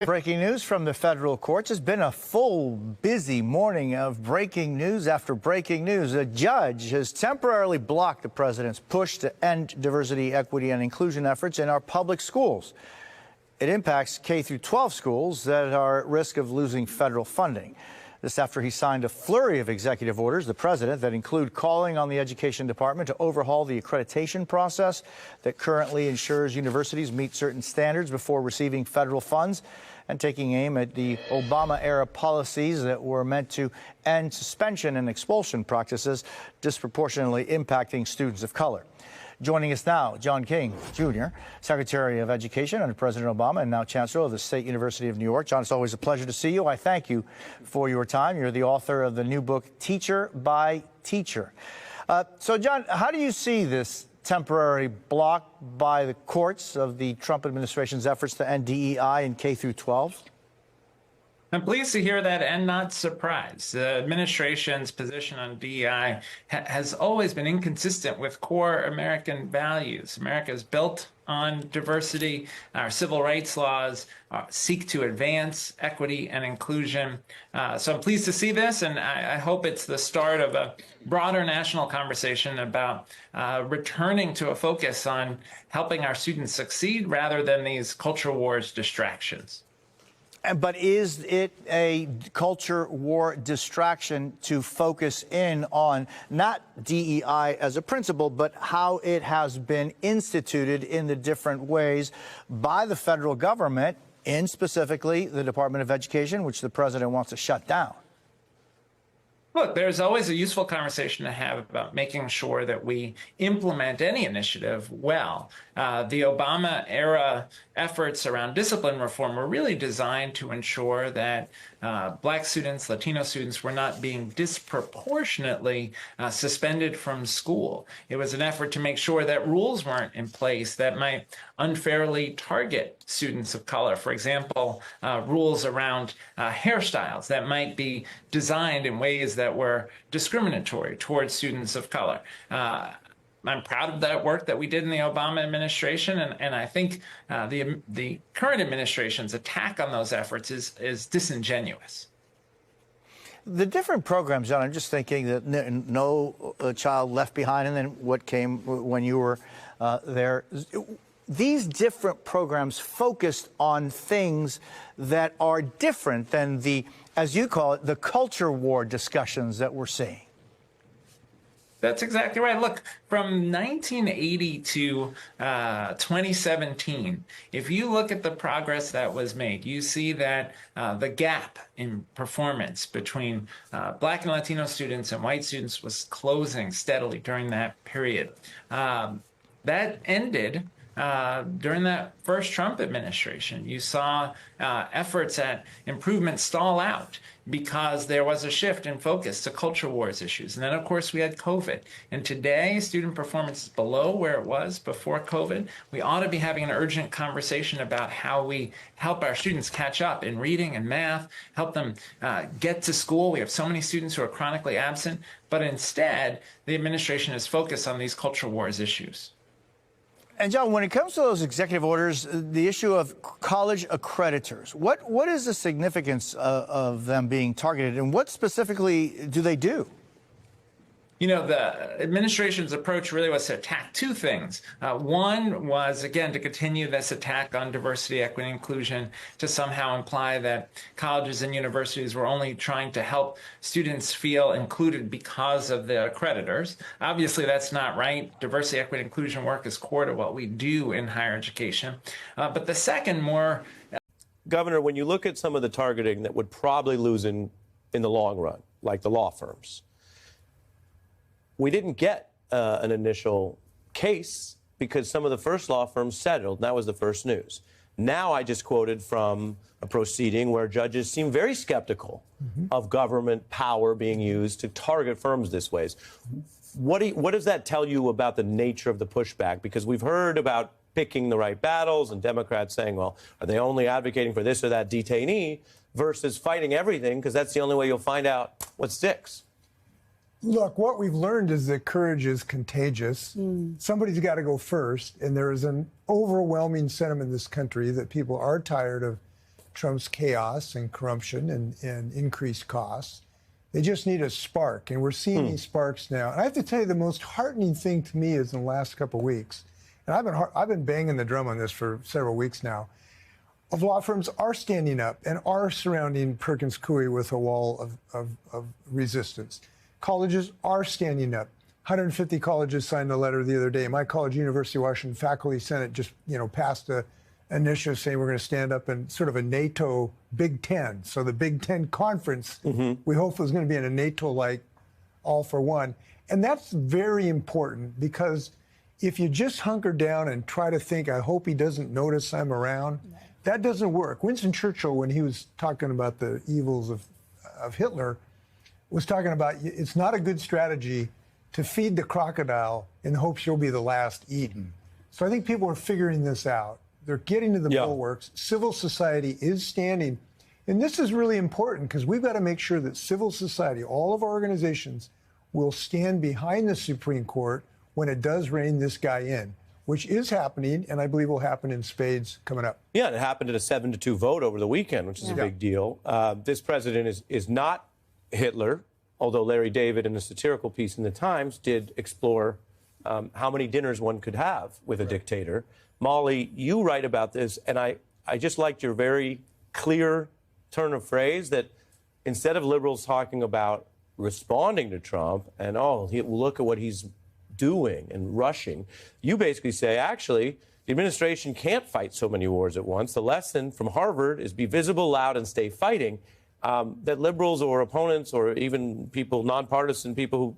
Breaking news from the federal courts. Has been a full, busy morning of breaking news after breaking news. A judge has temporarily blocked the president's push to end diversity, equity, and inclusion efforts in our public schools. It impacts K-12 schools that are at risk of losing federal funding. This after he signed a flurry of executive orders, the president, that include calling on the Education Department to overhaul the accreditation process that currently ensures universities meet certain standards before receiving federal funds, and taking aim at the Obama-era policies that were meant to end suspension and expulsion practices disproportionately impacting students of color. Joining us now, John King, Jr., Secretary of Education under President Obama and now Chancellor of the State University of New York. John, it's always a pleasure to see you. I thank you for your time. You're the author of the new book, Teacher by Teacher. So, John, how do you see this temporary block by the courts of the Trump administration's efforts to end DEI in K-12? I'm pleased to hear that and not surprised. The administration's position on DEI has always been inconsistent with core American values. America is built on diversity. Our civil rights laws seek to advance equity and inclusion. So I'm pleased to see this, and I hope it's the start of a broader national conversation about returning to a focus on helping our students succeed rather than these culture wars distractions. But is it a culture war distraction to focus in on not DEI as a principle, but how it has been instituted in the different ways by the federal government, in specifically the Department of Education, which the president wants to shut down? Look, there's always a useful conversation to have about making sure that we implement any initiative well. The Obama-era efforts around discipline reform were really designed to ensure that Black students, Latino students were not being disproportionately suspended from school. It was an effort to make sure that rules weren't in place that might unfairly target students of color. For example, rules around hairstyles that might be designed in ways that were discriminatory towards students of color. I'm proud of that work that we did in the Obama administration, and I think the current administration's attack on those efforts is disingenuous. The different programs, John, I'm just thinking that no child left behind, and then what came when you were there. These different programs focused on things that are different than the, as you call it, the culture war discussions that we're seeing. That's exactly right. Look, from 1980 to 2017, if you look at the progress that was made, you see that the gap in performance between Black and Latino students and white students was closing steadily during that period. That ended during that first Trump administration. You saw efforts at improvement stall out because there was a shift in focus to culture wars issues. And then, of course, we had COVID. And today, student performance is below where it was before COVID. We ought to be having an urgent conversation about how we help our students catch up in reading and math, help them get to school. We have so many students who are chronically absent. But instead, the administration is focused on these culture wars issues. And, John, when it comes to those executive orders, the issue of college accreditors, what is the significance of them being targeted, and what specifically do they do? You know, the administration's approach really was to attack two things. One was, again, to continue this attack on diversity, equity, and inclusion, to somehow imply that colleges and universities were only trying to help students feel included because of the accreditors. Obviously, that's not right. Diversity, equity, and inclusion work is core to what we do in higher education. But the second, more... Governor, when you look at some of the targeting that would probably lose in the long run, like the law firms, we didn't get an initial case because some of the first law firms settled, and that was the first news. Now I just quoted from a proceeding where judges seem very skeptical of government power being used to target firms this way. What does that tell you about the nature of the pushback? Because we've heard about picking the right battles and Democrats saying, well, are they only advocating for this or that detainee versus fighting everything because that's the only way you'll find out what sticks. Look, what we've learned is that courage is contagious. Somebody's got to go first, and there is an overwhelming sentiment in this country that people are tired of Trump's chaos and corruption and increased costs. They just need a spark, and we're seeing these sparks now. And I have to tell you, the most heartening thing to me is in the last couple of weeks, and I've been banging the drum on this for several weeks now, of law firms are standing up and are surrounding Perkins Coie with a wall of resistance. Colleges are standing up. 150 colleges signed a letter the other day. My college, University of Washington Faculty Senate, just passed an initiative saying we're going to stand up in sort of a NATO Big Ten. So the Big Ten conference, we hope is going to be in a NATO-like all for one. And that's very important, because if you just hunker down and try to think, I hope he doesn't notice I'm around, that doesn't work. Winston Churchill, when he was talking about the evils of Hitler, was talking about it's not a good strategy to feed the crocodile in hopes you'll be the last eaten. So I think people are figuring this out. They're getting to the bulwarks. Civil society is standing. And this is really important, because we've got to make sure that civil society, all of our organizations, will stand behind the Supreme Court when it does rein this guy in, which is happening, and I believe will happen in spades coming up. Yeah, and it happened at a 7-2 vote over the weekend, which is a big deal. This president is not Hitler, although Larry David, in a satirical piece in the Times, did explore how many dinners one could have with a dictator. Molly, you write about this, and I just liked your very clear turn of phrase that instead of liberals talking about responding to Trump and, look at what he's doing and rushing, you basically say, actually, the administration can't fight so many wars at once. The lesson from Harvard is be visible, loud, and stay fighting. That liberals or opponents or even people, nonpartisan people who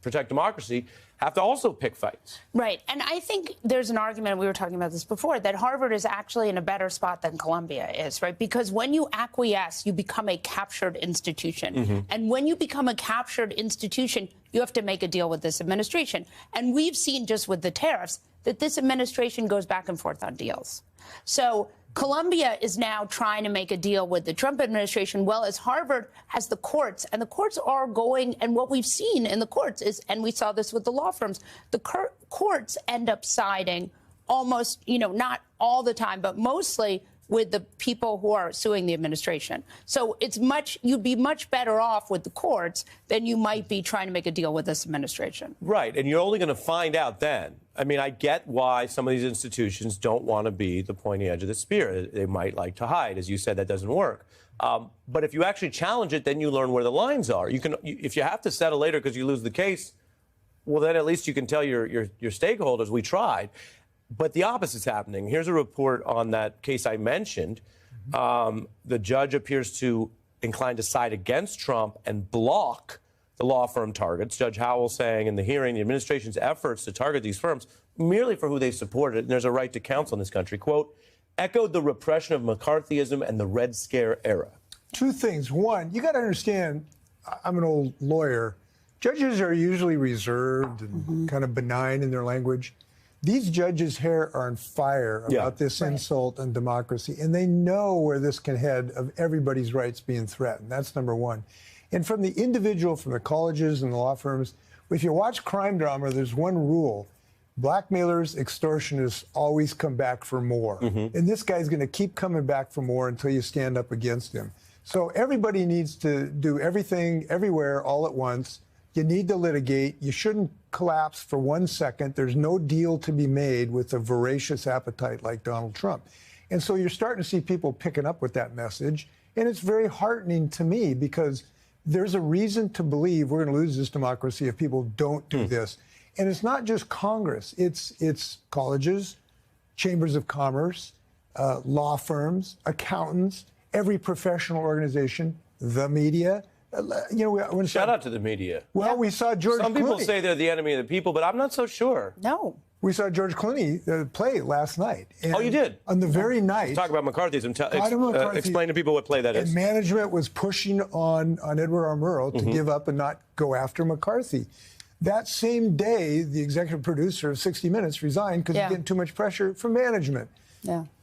protect democracy, have to also pick fights. Right. And I think there's an argument, we were talking about this before, that Harvard is actually in a better spot than Columbia is, right? Because when you acquiesce, you become a captured institution. And when you become a captured institution, you have to make a deal with this administration. And we've seen just with the tariffs that this administration goes back and forth on deals. So Columbia is now trying to make a deal with the Trump administration, well as Harvard has the courts, and the courts are going, and what we've seen in the courts is, and we saw this with the law firms, the courts end up siding almost, not all the time, but mostly with the people who are suing the administration. So you'd be much better off with the courts than you might be trying to make a deal with this administration. Right, and you're only going to find out then. I mean, I get why some of these institutions don't want to be the pointy edge of the spear. They might like to hide. As you said, that doesn't work. But if you actually challenge it, then you learn where the lines are. If you have to settle later because you lose the case, well, then at least you can tell your stakeholders, we tried. But the opposite's happening. Here's a report on that case I mentioned. The judge appears to inclined to side against Trump and block the law firm targets. Judge Howell saying in the hearing the administration's efforts to target these firms merely for who they supported, and there's a right to counsel in this country, quote, echoed the repression of McCarthyism and the Red Scare era. Two things. One, you got to understand, I'm an old lawyer. Judges are usually reserved and kind of benign in their language. These judges' hair are on fire about this insult on democracy, and they know where this can head of everybody's rights being threatened. That's number one. And from the individual, from the colleges and the law firms, if you watch crime drama, there's one rule. Blackmailers, extortionists always come back for more. And this guy's going to keep coming back for more until you stand up against him. So everybody needs to do everything, everywhere, all at once. You need to litigate. You shouldn't collapse for 1 second. There's no deal to be made with a voracious appetite like Donald Trump. And so you're starting to see people picking up with that message. And it's very heartening to me, because there's a reason to believe we're going to lose this democracy if people don't do this. And it's not just Congress. It's colleges, chambers of commerce, law firms, accountants, every professional organization, the media. Shout out to the media. Well, we saw George Clooney. Some people say they're the enemy of the people, but I'm not so sure. No. We saw George Clooney play last night. Oh, you did? On the very night. Talk about McCarthyism. Explain to people what play that is. And management was pushing on Edward R. Murrow to give up and not go after McCarthy. That same day, the executive producer of 60 Minutes resigned because he's getting too much pressure from management.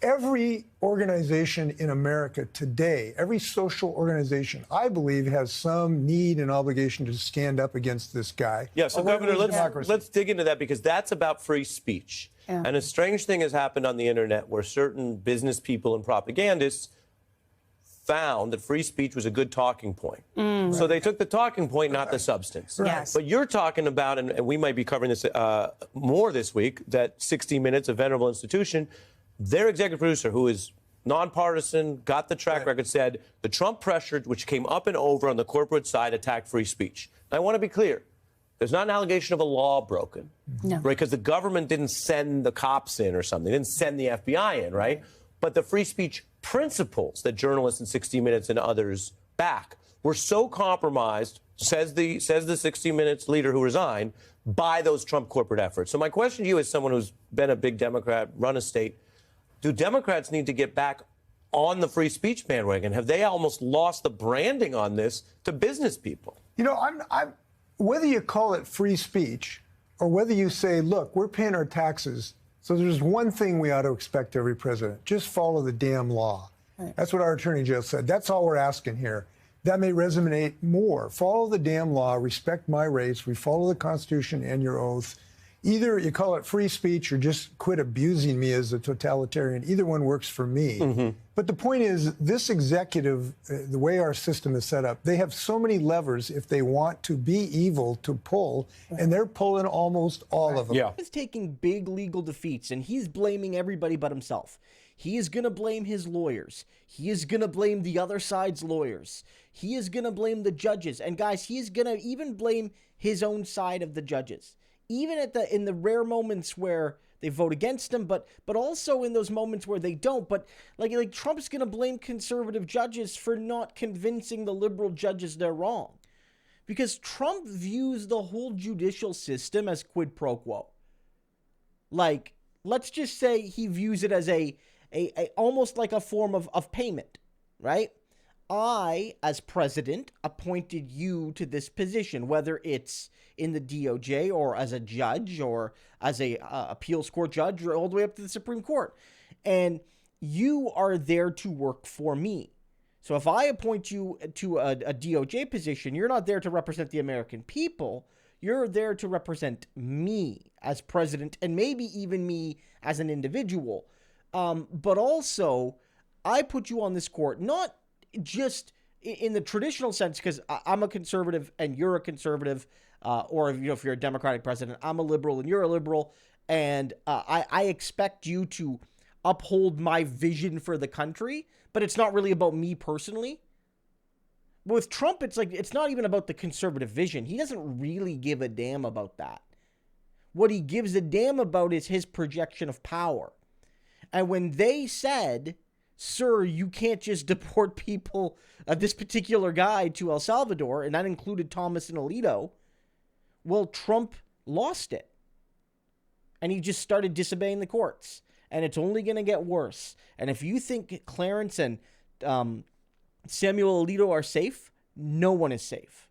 Every organization in America today, every social organization, I believe, has some need and obligation to stand up against this guy. Yeah, so Governor, let's dig into that, because that's about free speech. And a strange thing has happened on the internet where certain business people and propagandists found that free speech was a good talking point. So they took the talking point, not the substance. Yes. But you're talking about, and we might be covering this more this week, that 60 Minutes, a venerable institution, their executive producer, who is nonpartisan, got the track record, said the Trump pressure, which came up and over on the corporate side, attacked free speech. I want to be clear. There's not an allegation of a law broken, right? Because the government didn't send the cops in or something. They didn't send the FBI in, right? But the free speech principles that journalists in 60 Minutes and others back were so compromised, says the 60 Minutes leader who resigned, by those Trump corporate efforts. So my question to you, as someone who's been a big Democrat, run a state, do Democrats need to get back on the free speech bandwagon? Have they almost lost the branding on this to business people? You know, I'm whether you call it free speech or whether you say, look, we're paying our taxes, so there's one thing we ought to expect every president: just follow the damn law. Right. That's what our attorney general said. That's all we're asking here. That may resonate more. Follow the damn law, respect my rights, we follow the Constitution and your oath. Either you call it free speech or just quit abusing me as a totalitarian. Either one works for me. But the point is, this executive, the way our system is set up, they have so many levers if they want to be evil to pull, and they're pulling almost all of them. Yeah. He's taking big legal defeats, and he's blaming everybody but himself. He is going to blame his lawyers. He is going to blame the other side's lawyers. He is going to blame the judges. And guys, he is going to even blame his own side of the judges. Even in the rare moments where they vote against him, but also in those moments where they don't. But like Trump's going to blame conservative judges for not convincing the liberal judges they're wrong, because Trump views the whole judicial system as quid pro quo. Like, let's just say he views it as a almost like a form of payment, right? I, as president, appointed you to this position, whether it's in the DOJ or as a judge or as a appeals court judge or all the way up to the Supreme Court. And you are there to work for me. So if I appoint you to a DOJ position, you're not there to represent the American people. You're there to represent me as president, and maybe even me as an individual. But also, I put you on this court, not just in the traditional sense, because I'm a conservative and you're a conservative, or if you're a Democratic president, I'm a liberal and you're a liberal, and I expect you to uphold my vision for the country, but it's not really about me personally. But with Trump, it's like, it's not even about the conservative vision. He doesn't really give a damn about that. What he gives a damn about is his projection of power. And when they said, sir, you can't just deport people, this particular guy, to El Salvador, and that included Thomas and Alito, well, Trump lost it. And he just started disobeying the courts. And it's only going to get worse. And if you think Clarence and Samuel Alito are safe, no one is safe.